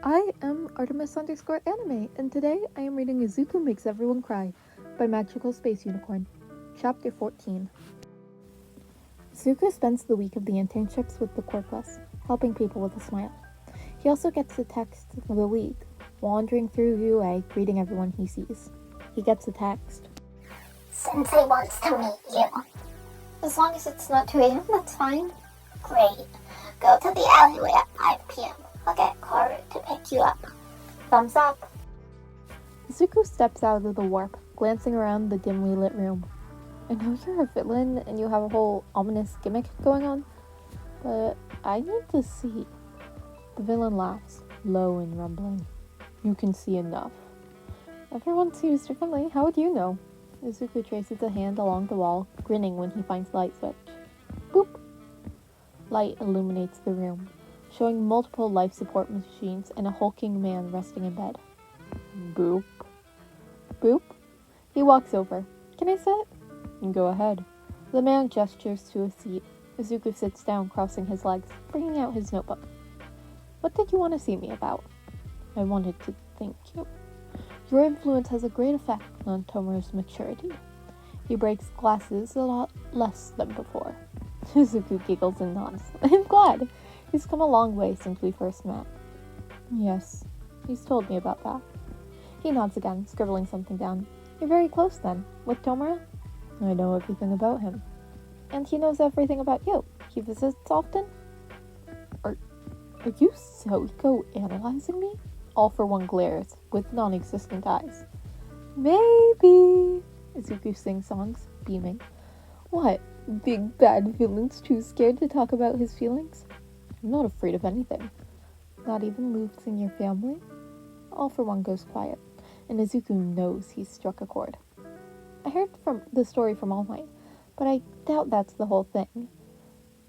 I am Artemis_anime, and today I am reading Izuku Makes Everyone Cry by Magical Space Unicorn, Chapter 14. Izuku spends the week of the internships with the Quirkless, helping people with a smile. He also gets a text of the week, wandering through UA, greeting everyone he sees. He gets a text. Sensei wants to meet you. As long as it's not 2 a.m., that's fine. Great. Go to the alleyway at 5 p.m. I'll get Karu to pick you up. Thumbs up. Izuku steps out of the warp, glancing around the dimly lit room. I know you're a villain and you have a whole ominous gimmick going on, but I need to see. The villain laughs, low and rumbling. You can see enough. Everyone sees differently. How would you know? Izuku traces a hand along the wall, grinning when he finds the light switch. Boop! Light illuminates the room, showing multiple life support machines and a hulking man resting in bed. Boop. Boop. He walks over. Can I sit? Go ahead. The man gestures to a seat. Izuku sits down, crossing his legs, bringing out his notebook. What did you want to see me about? I wanted to thank you. Your influence has a great effect on Tomoru's maturity. He breaks glasses a lot less than before. Izuku giggles and nods. I'm glad. He's come a long way since we first met. Yes, he's told me about that. He nods again, scribbling something down. You're very close then, with Tomoru? I know everything about him. And he knows everything about you. He visits often? Are you psychoanalyzing me? All for one glares, with non-existent eyes. Maybe, Izuku sing-songs, beaming. What? Big bad villain's too scared to talk about his feelings? I'm not afraid of anything. Not even losing your family? All for one goes quiet, and Izuku knows he's struck a chord. I heard from the story from All Might, but I doubt that's the whole thing.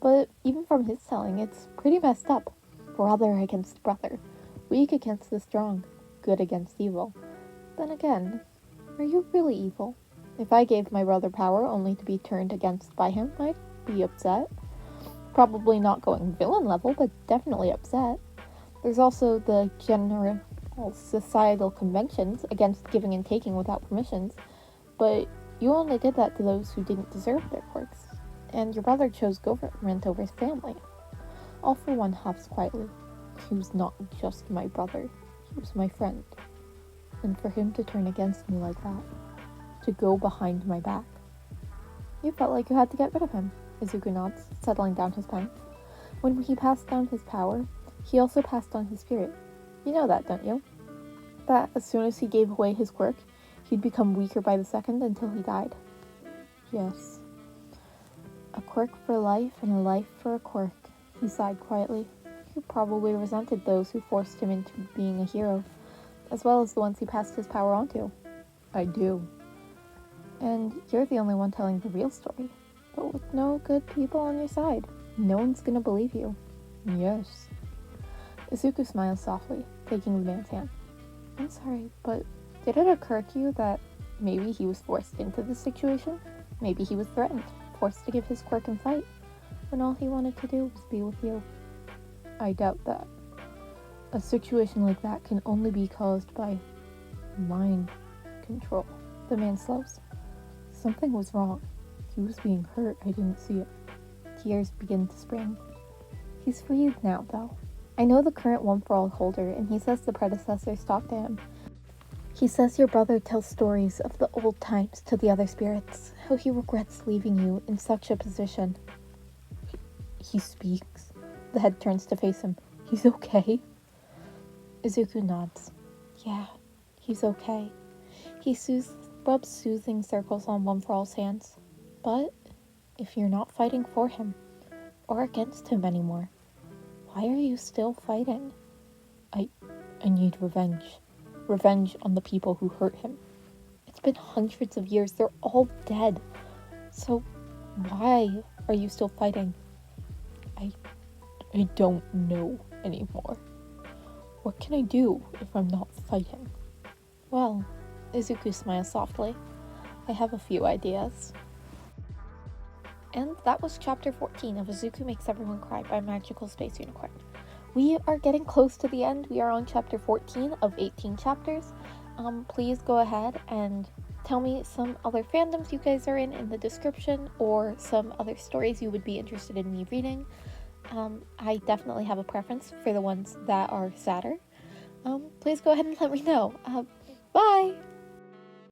But even from his telling, it's pretty messed up. Brother against brother. Weak against the strong. Good against evil. Then again, are you really evil? If I gave my brother power only to be turned against by him, I'd be upset. Probably not going villain level, but definitely upset. There's also the general societal conventions against giving and taking without permissions, but you only did that to those who didn't deserve their quirks, and your brother chose government over his family. All for one huffs quietly. He was not just my brother, he was my friend. And for him to turn against me like that, to go behind my back. You felt like you had to get rid of him, Izuku nods, settling down his pen. When he passed down his power, he also passed on his spirit. You know that, don't you? That as soon as he gave away his quirk, he'd become weaker by the second until he died. Yes. A quirk for life and a life for a quirk, he sighed quietly. He probably resented those who forced him into being a hero, as well as the ones he passed his power on to. I do. And you're the only one telling the real story. But with no good people on your side, no one's gonna believe you. Yes. Izuku smiles softly, taking the man's hand. I'm sorry, but did it occur to you that maybe he was forced into this situation? Maybe he was threatened, forced to give his quirk and fight, when all he wanted to do was be with you? I doubt that. A situation like that can only be caused by mind control. The man slows. Something was wrong. He was being hurt. I didn't see it. Tears begin to spring. He's freed now, though. I know the current one-for-all holder, and he says the predecessors talk to him. He says your brother tells stories of the old times to the other spirits, how he regrets leaving you in such a position. He speaks. The head turns to face him. He's okay? Izuku nods. Yeah, he's okay. He rubs soothing circles on one-for-all's hands. But if you're not fighting for him, or against him anymore, why are you still fighting? I need revenge. Revenge on the people who hurt him. It's been hundreds of years. They're all dead. So why are you still fighting? I don't know anymore. What can I do if I'm not fighting? Well, Izuku smiles softly. I have a few ideas. And that was chapter 14 of Izuku Makes Everyone Cry by Magical Space Unicorn. we are getting close to the end. We are on chapter 14 of 18 chapters. Please go ahead and tell me some other fandoms you guys are in the description, or some other stories you would be interested in me reading. I definitely have a preference for the ones that are sadder. Please go ahead and let me know. Bye!